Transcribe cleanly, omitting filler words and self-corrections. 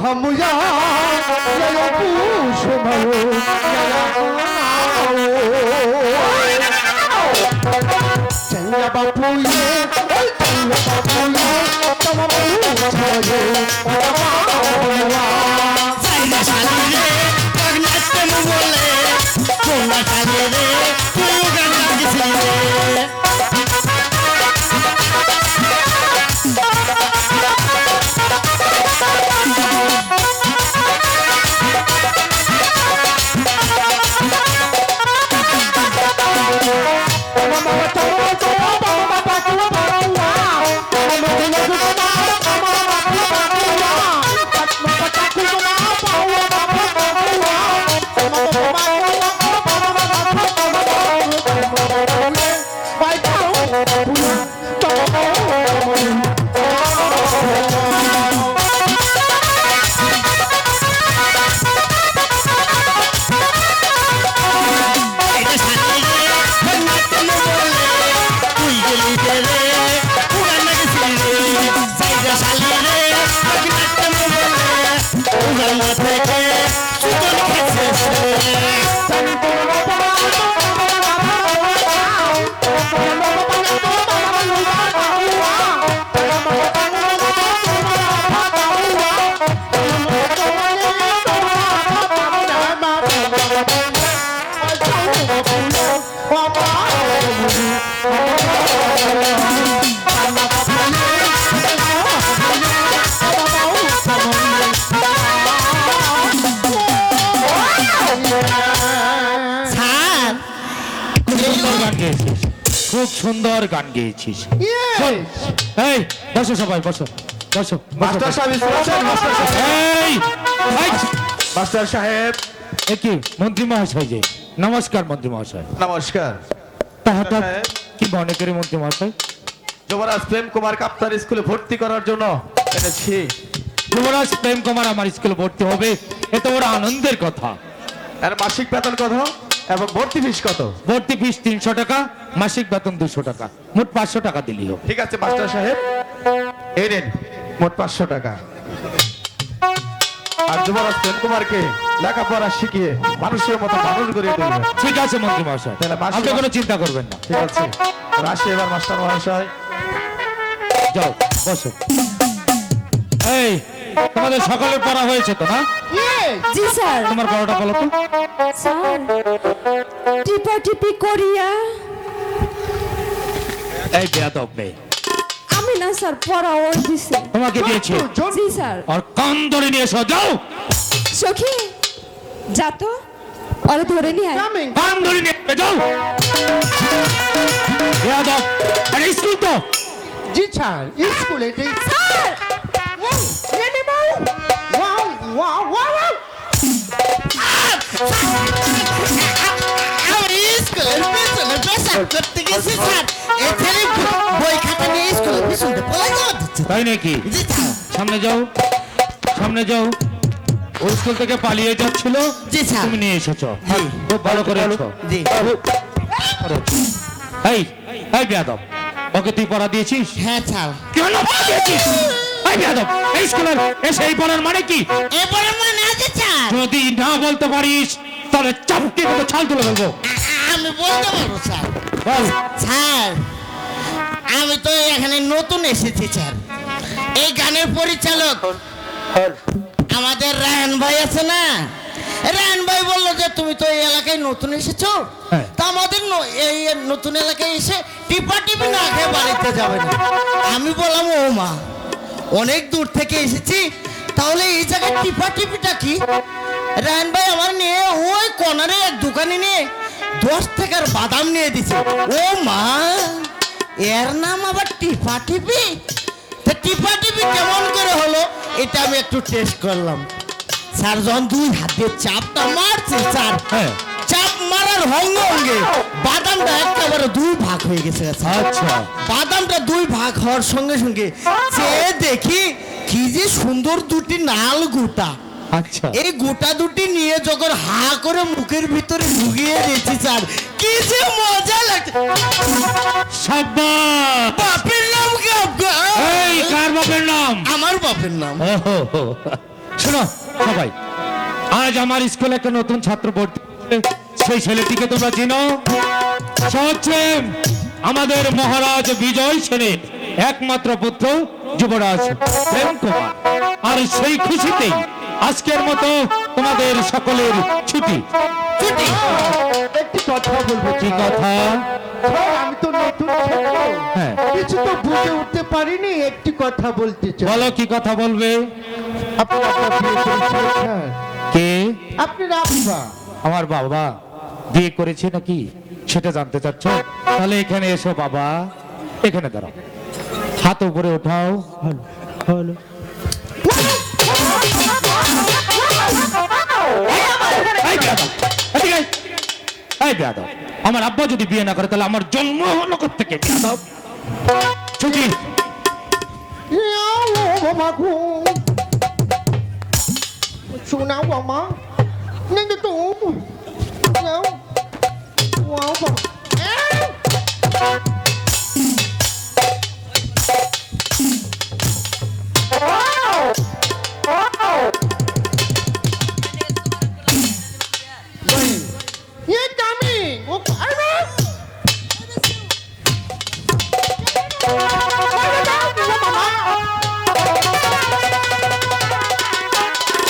हम यहाँ पूछ मरो चंगा बापू ये तम খুব সুন্দর গান গেয়েছিস। এই বসো সবাই বসো বসো। মাস্টার সাহেব এই মাস্টার সাহেব কি মন্ত্রী মহাশয় যে নমস্কার মন্ত্রী মহাশয়। নমস্কার। হঠাৎ কি মনে করে মন্ত্রী মহাশয়? যুবরাজ প্রেম কুমার আপনার স্কুলে ভর্তি করার জন্য এনেছি। যুবরাজ প্রেম কুমার আমার স্কুলে ভর্তি হবে, এত বড় আনন্দের কথা। আর মাসিক বেতন কত এবং ভর্তি ফিস কত? ভর্তি ফিস 300 টাকা, মাসিক বেতন 200 টাকা, মোট 500 টাকা দিলেই হবে। ঠিক আছে মাস্টার সাহেব, এই নেন মোট 500 টাকা। আর যুবরাজ প্রেম কুমারকে লেখাপড়া শিখিয়ে মানুষের মতো মানুষ গড়িয়ে তুলবেন। ঠিক আছে মন্ত্রী মহাশয়, তাহলে আপনি কোনো চিন্তা করবেন না। ঠিক আছে, রাশি এবার মাস্টার মহাশয় যাও বসো। এই তোমাদের সকলের পড়া হয়েছে তো না? জি স্যার। তোমার পড়াটা বলো তো। স্যার টিপা টিপি করিয়া। এই বেয়াদব মেয়ে, আমি না স্যার, পড়া ওই দিছে। তোমাকে দিয়েছি। জি স্যার। আর কান ধরে নিয়ে এসো, যাও। সখী যা তো, ওরা ধরে নিয়ে আয়। কান ধরে নিয়ে এসো, যাও। বেয়াদব, আরে স্কুল তো। জি স্যার, স্কুলে স্যার তাই নাকি? সামনে যাও, সামনে যাও। ওই স্কুল থেকে পালিয়ে যাচ্ছিল, তুমি নিয়ে এসেছো। খুব ভালো করেছো। এই এই বেয়াদব, ওকে তুই পড়া দিয়েছিস? হ্যাঁ স্যার। কেন পড়া দিয়েছিস? এই বেয়াদব, এই স্কুলের এসে এই পড়ার মানে কি? এ পড়ার মানে আছে স্যার। যদি না বলতে পারিস তাহলে চাপকে করে ছাল তুলে ফেলবো। আমি বলতে পারবো স্যার। বল। স্যার আমি তো এখানে নতুন এসেছি স্যার। এই গানের পরিচালক আমাদের রায়হান ভাই আছে না, রায়হান ভাই বললো যে তুমি তো এই এলাকায় নতুন এসেছো, হ্যাঁ। তা আমাদের এই নতুন এলাকায় এসে টিপা টিপি না খেয়ে বাড়িতে যাবে না। আমি বললাম ও মা, অনেক দূর থেকে এসেছি, তাহলে এই জায়গায় টিপা টিপিটা কি? রায়হান ভাই আমার নিয়ে ওই কর্নারে এক দোকানে নিয়ে 10 টাকার বাদাম নিয়ে দিছে। ও মা, এর নাম আবার টিপা টিপি? তা টিপা টিপি কেমন করে হলো এটা আমি একটু টেস্ট করলাম। স্যার যখন 2 হাত দিয়ে চাপটা মারছে স্যার, হ্যাঁ। চাপ মারার সঙ্গে সঙ্গে বাদামটা একেবারে 2 ভাগ হয়ে গেছে। আচ্ছা, বাদামটা 2 ভাগ হওয়ার সঙ্গে সঙ্গে সে দেখি কি যে সুন্দর 2টি নাল গোটা। আচ্ছা এই গোটা দুটি নিয়ে যখন হা করে মুখের ভিতরে ঢুকিয়ে দিয়েছি স্যার, কি যে মজা লাগছে। সাব্বাস বাপের নাম কি আপনার? এই কার বাপের নাম? আমার বাপের নাম। ওহো, শোনো সবাই, আজ আমার স্কুলে একটা নতুন ছাত্র ভর্তি হয়েছে। সেই ছেলেটিকে তোমরা চিনো? সে হচ্ছে আমাদের মহারাজ বিজয় সেনের একমাত্র পুত্র যুবরাজ প্রেম কুমার। আর সেই খুশিতেই আজকের মতো তোমাদের সকলের ছুটি। ছুটি। একটি কথা বলবো। কি কথা? স্যার, আমি তো নতুন ছাত্র। হ্যাঁ। কিছু তো বুঝে উঠতে পারিনি, একটি কথা বলতে চাই। বলো, কি কথা বলবে? আপনার আব্বা বিয়ে করেছিল স্যার। কে? আপনার আব্বা। আমার বাবা বিয়ে করেছে নাকি সেটা জানতে চাচ্ছ? তাহলে এখানে এসো বাবা, এখানে দাঁড়াও, হাত উপরে ওঠাও। হলো। এই বেয়াদব, এদিকে আয়। এই বেয়াদব, আমার আব্বা যদি বিয়ে না করে তাহলে আমার জন্ম হলো কোত্থেকে? বেয়াদব ছুটি। শোনাও মামা, নেই তো নাও। ওয়াও বাবা।